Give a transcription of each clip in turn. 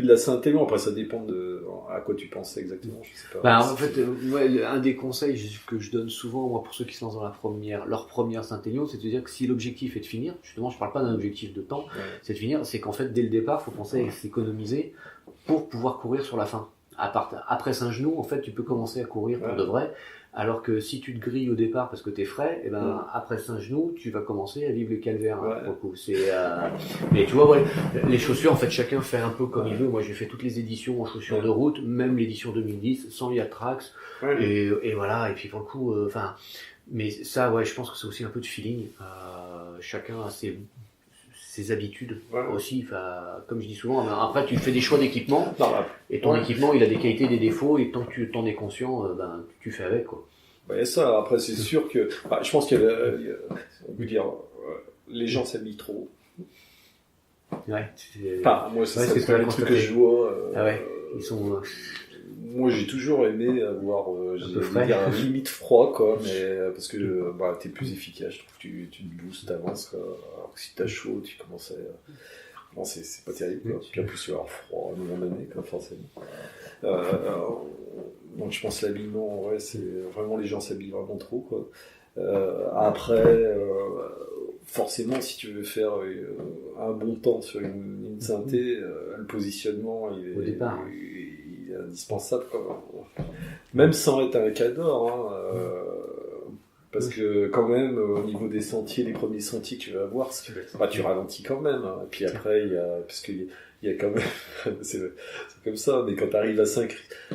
de la Saint-Élion, après ça dépend de à quoi tu pensais exactement, je sais pas. Bah, en fait, ouais, un des conseils que je donne souvent, moi, pour ceux qui se lancent dans leur première Saint-Élion, c'est de dire que si l'objectif est de finir, justement, je parle pas d'un objectif de temps, c'est de finir, c'est qu'en fait, dès le départ, faut penser à s'économiser pour pouvoir courir sur la fin. Après Saint-Genou, en fait, tu peux commencer à courir pour de vrai. Alors que si tu te grilles au départ parce que t'es frais, et ben après Saint-Genou, tu vas commencer à vivre les calvaires. Hein, pour le coup. Mais tu vois, ouais, les chaussures, en fait, chacun fait un peu comme il veut. Moi, j'ai fait toutes les éditions en chaussures de route, même l'édition 2010, sans Yatrax. Et voilà. Et puis pour le coup, enfin, mais ça, ouais, je pense que c'est aussi un peu de feeling. Chacun a ses habitudes aussi, comme je dis souvent, après tu fais des choix d'équipement et ton équipement il a des qualités, des défauts et tant que tu t'en es conscient, tu fais avec quoi. Et ça, après c'est sûr que, je pense qu'il y a, on peut dire, les gens s'habillent trop. Ouais. Moi c'est pas le truc que je vois. Ils sont. Moi j'ai toujours aimé avoir un limite froid quoi, mais parce que t'es plus efficace, je trouve que tu te boostes, t'avances quoi. Alors que si t'as chaud, tu commences à... Non, c'est pas terrible quoi. Puis en plus il va y avoir froid à un moment donné quoi, forcément. Donc je pense l'habillement, c'est vraiment les gens s'habillent vraiment trop quoi. Après forcément si tu veux faire un bon temps sur une synthé, le positionnement au départ. Il est indispensable quoi. Même sans être un cador parce que quand même au niveau des sentiers, les premiers sentiers que tu vas avoir, tu ralentis quand même hein. Et puis après parce qu'il y a quand même c'est comme ça, mais quand tu arrives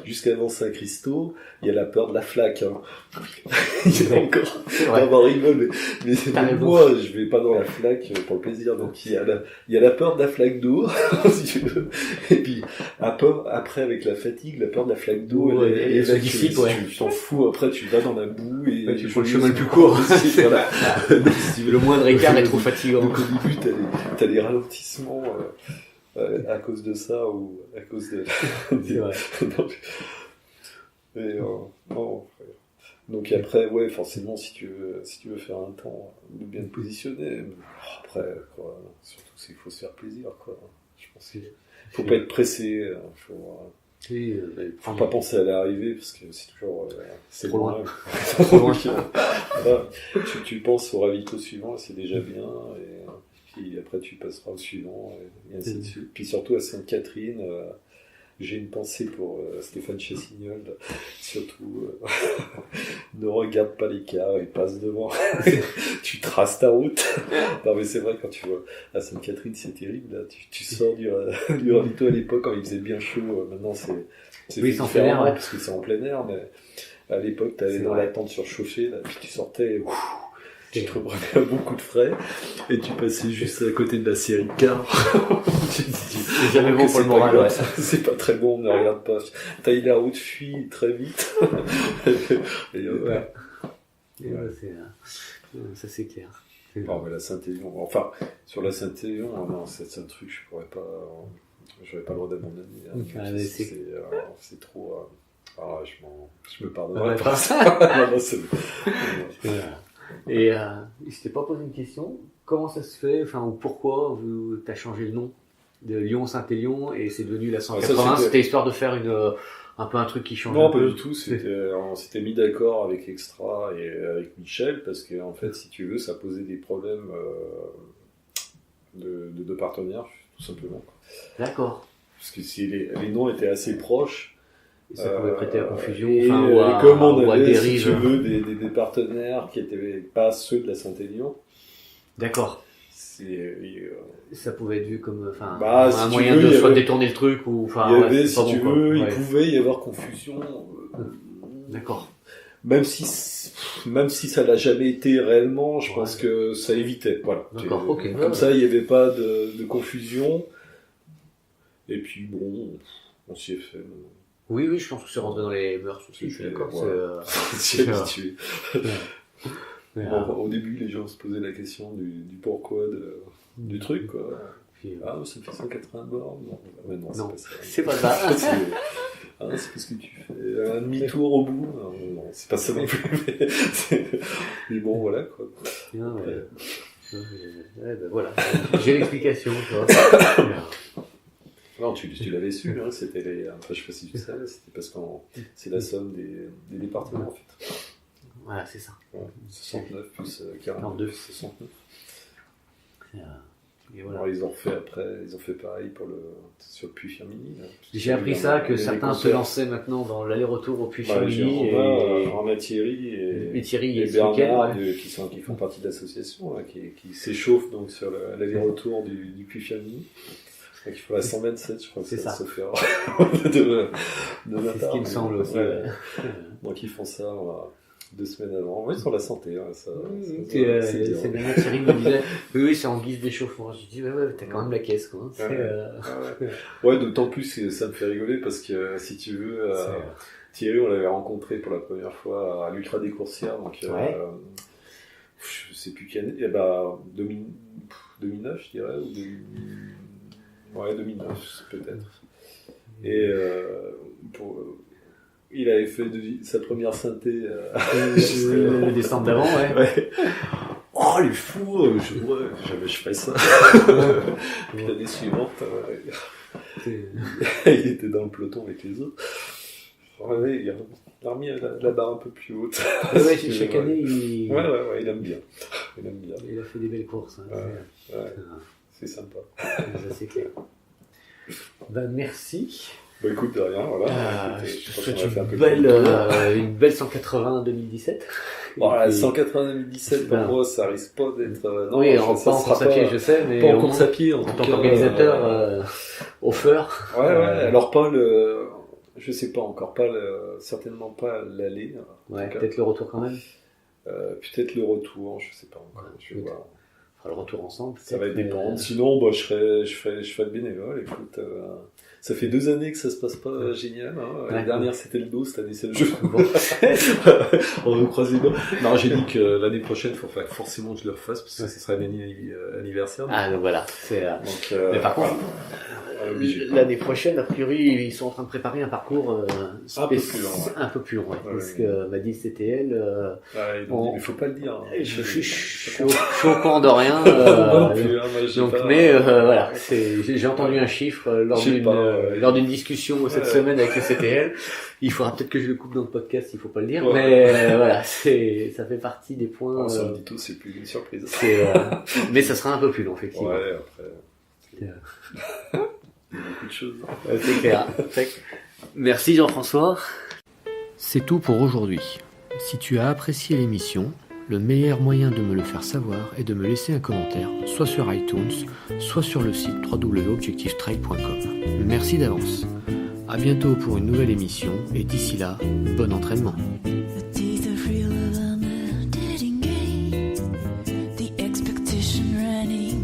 jusqu'avant Saint-Christo, il y a la peur de la flaque hein. Il y a encore d'avoir rigolé, mais moi je vais pas dans la flaque pour le plaisir, donc il y a la peur de la flaque d'eau si tu veux. Et puis après avec la fatigue, la peur de la flaque d'eau elle se dissipe, tu t'en fous, après tu vas dans la boue et tu prends le chemin le plus court. Voilà. Le moindre écart est trop fatigant. Donc au début t'as des ralentissements à cause de ça ou à cause de... C'est vrai. Donc après, forcément, si tu veux faire un temps, de bien te positionner. Après, quoi, surtout, il faut se faire plaisir, quoi. Je pense qu'il faut pas être pressé. Faut pas penser à l'arrivée parce que c'est toujours c'est trop loin. Tu penses au ravito suivant, c'est déjà bien. Puis après tu passeras au suivant et ainsi de suite. Puis surtout à Sainte-Catherine, j'ai une pensée pour Stéphane Chassignol, surtout ne regarde pas l'écart et passe devant. Tu traces ta route. Non mais c'est vrai, quand tu vois à Sainte-Catherine c'est terrible, là. Tu sors du ravito à l'époque quand il faisait bien chaud, maintenant c'est en plein air, parce que c'est en plein air, mais à l'époque t'allais dans la tente surchauffée, là, puis tu sortais tu te reprenais beaucoup de frais et tu passais juste à côté de la série de cars. C'est jamais bon pour le moral, c'est pas très bon, ne regarde pas. Taille la route, fuis très vite. Ça c'est clair. Non, mais la Saint-Élion, enfin, sur la Saint-Élion, non, c'est un truc, j'aurais pas le droit d'abandonner. Hein. C'est trop. Je me pardonnerai pas ça. Non, c'est Et je t'ai pas posé une question. Comment ça se fait, ou pourquoi t'as changé le nom de Lyon-Saint-Élion et c'est devenu la 180? C'était histoire de faire un peu un truc qui change. Non, pas du tout. On s'était mis d'accord avec Extra et avec Michel parce que en fait, si tu veux, ça posait des problèmes de partenaires, tout simplement. D'accord. Parce que si les noms étaient assez proches. Et ça pouvait prêter à confusion, comme on ou à avait, dérive. si tu veux, des partenaires qui étaient pas ceux de la Saint-Élion. D'accord. Ça pouvait être vu comme, un moyen de soit détourner le truc ou, il y avait, si tu veux, il pouvait y avoir confusion. D'accord. Même si ça l'a jamais été réellement, je pense que ça évitait. Voilà. D'accord. Ok. Comme ça, il n'y avait pas de confusion. Et puis bon, on s'y est fait. Oui, je pense que c'est rentré dans les mœurs aussi, je suis d'accord. C'est habitué. Au début, les gens se posaient la question du pourquoi du truc, quoi. Puis, ça me fait 180 bornes. Non, c'est pas ça. C'est pas ça. C'est parce que tu fais un demi-tour au bout. Non, c'est pas ça non plus. Mais bon, voilà, quoi. Voilà. J'ai l'explication, tu vois. Non, tu l'avais su, hein, c'était les... Enfin, je sais pas si tu savais, c'était parce que c'est la somme des départements, en fait. Voilà, c'est ça. Ouais, 69 plus 42, 69. Et voilà. Alors, ils ont fait pareil sur le Puy-Firminy. J'ai appris ça, que certains se lançaient maintenant dans l'aller-retour au Puy-Firminy. Romain Thierry et Bernard, qui font partie de l'association, là, qui s'échauffent donc sur l'aller-retour du Puy-Firminy. Il faut la 127, je crois que c'est ça. Se faire de c'est ce qui me semble aussi. Ouais. Donc ils font ça 2 semaines avant. Oui, sur la santé. Hein, c'est bien. Thierry me disait, oui, c'est en guise d'échauffement. Je dis, ouais, t'as quand même la caisse, quoi. Ouais, d'autant plus, ça me fait rigoler parce que, si tu veux, Thierry, on l'avait rencontré pour la première fois à l'Ultra des Coursières, donc, je sais plus quelle année, 2009, je dirais, ou 2009, peut-être. Et, il avait fait sa première synthé le décembre d'avant, ouais. Oh, les fous, jamais je ferais ça. Puis l'année suivante, il était dans le peloton avec les autres. Ouais, il a remis la barre un peu plus haute. Ouais, chaque année, il aime bien. Il a fait des belles courses. Hein, c'est sympa. Ça, c'est clair. Ben, merci. Bah écoute, de rien, voilà. Je souhaite une belle 180 2017. Voilà, 180 2017, pour moi, ça risque pas d'être... non, oui, pas en course à pied, je sais, mais... Pas en course à pied, en tant qu'organisateur, offer. Ouais, alors pas le... Je sais pas encore, certainement pas l'aller. Ouais, peut-être le retour quand même. Peut-être le retour, je sais pas encore. Je vais voir. On fera le retour ensemble. Ça va dépendre. Sinon, je ferai le bénévole. Écoute, ça fait 2 années que ça se passe pas génial. Hein. L'année dernière, c'était le dos, cette année, c'est le jeu. On va croiser les doigts. Non, j'ai dit que l'année prochaine, il faut forcément que je le refasse parce que ce sera l'anniversaire. Ah, donc voilà. Mais par contre, l'année prochaine, a priori, ils sont en train de préparer un parcours un peu plus long. Parce que m'a dit CTL. Il faut pas le dire. Je suis au courant de rien. Voilà, j'ai entendu un chiffre lors d'une discussion cette semaine avec le CTL. Il faudra peut-être que je le coupe dans le podcast, il faut pas le dire. Mais voilà, ça fait partie des points. Sur le Dito, c'est plus une surprise. Mais ça sera un peu plus long, effectivement. Ouais, après. Beaucoup de choses. C'est clair. Merci Jean-François. C'est tout pour aujourd'hui. Si tu as apprécié l'émission, le meilleur moyen de me le faire savoir est de me laisser un commentaire, soit sur iTunes, soit sur le site www.objectivetrail.com. Merci d'avance. À bientôt pour une nouvelle émission et d'ici là, bon entraînement. The expectation running